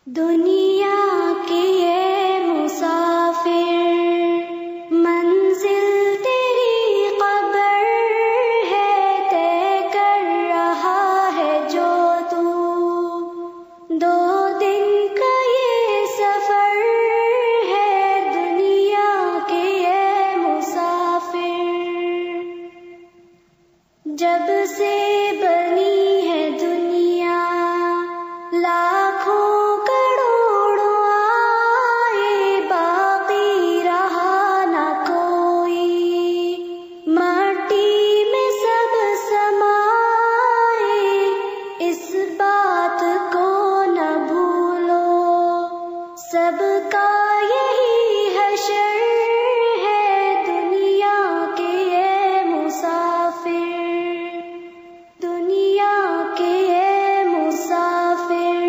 دنیا کے یہ مسافر، منزل تیری قبر ہے، طے کر رہا ہے جو تو، 2 دن کا یہ سفر ہے، دنیا کے یہ مسافر۔ جب سے بنی ہے دنیا، لاکھوں کروڑوں آئے، باقی رہا نہ کوئی، مٹی میں سب سمائے، اس بات کو نہ بھولو، سب کا یہی حشر ہے، دنیا کے یہ مسافر، دنیا کے یہ مسافر،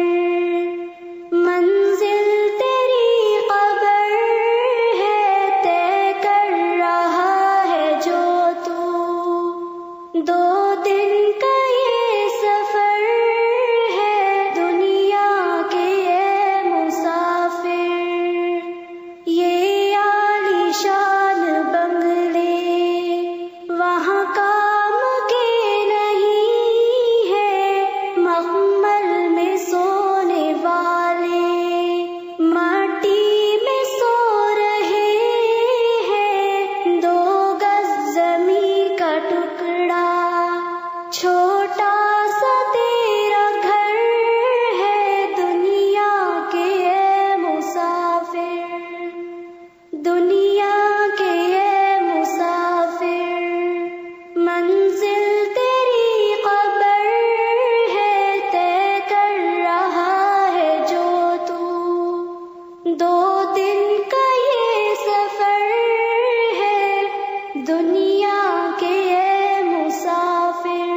منزل تیری قبر ہے، طے کر رہا ہے جو تو، 2 دن کا یہ سفر ہے، دنیا کے یہ مسافر۔ یہ عالی شان بنگلے وہاں کام کے نہیں ہے، مخمل میں سونے والے مٹی میں سو رہے ہیں، 2 گز زمین کا ٹکڑا چھوٹا سا تیرا گھر ہے، دنیا کے یہ مسافر، دنیا کے یہ مسافر، منزل تیری قبر ہے، طے کر رہا ہے جو تو، 2 دن کا یہ سفر ہے، دنیا کے یہ مسافر۔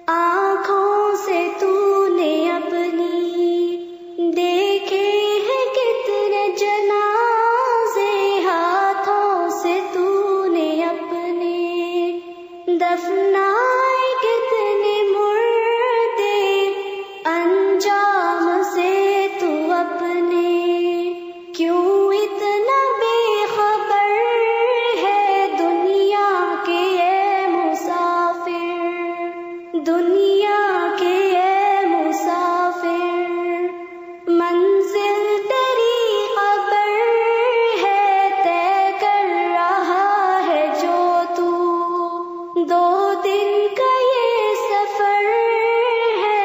آنکھوں سے تو نے اپنی دیکھے ہیں کتنے جنازے، ہاتھوں سے تو نے اپنے دفنائے کتنے مردے، انجام سے تو اپنے کیوں اتنا بے خبر ہے، دنیا کے یہ مسافر، دنیا کے یہ مسافر، منزل تیری قبر ہے، طے کر رہا ہے جو تو، 2 دن کا یہ سفر ہے،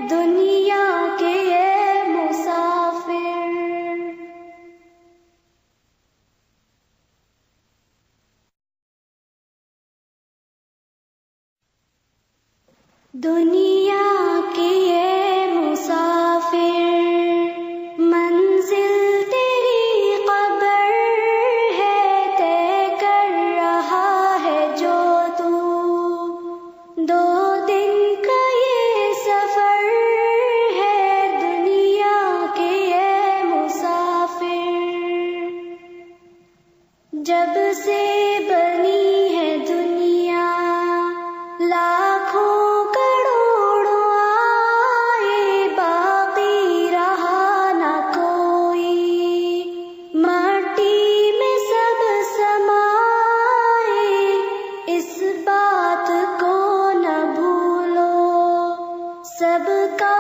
دنیا کے یہ مسافر۔ دنیا کے یہ مسافر، منزل تیری قبر ہے، طے کر رہا ہے جو تو، 2 دن کا یہ سفر ہے، دنیا کے یہ مسافر۔ جب سے بنی ہے دنیا، لاکھوں کروڑوں آئے، باقی رہا نہ کوئی، مٹی میں سب سمائے، اس بات کو نہ بھولو، سب کا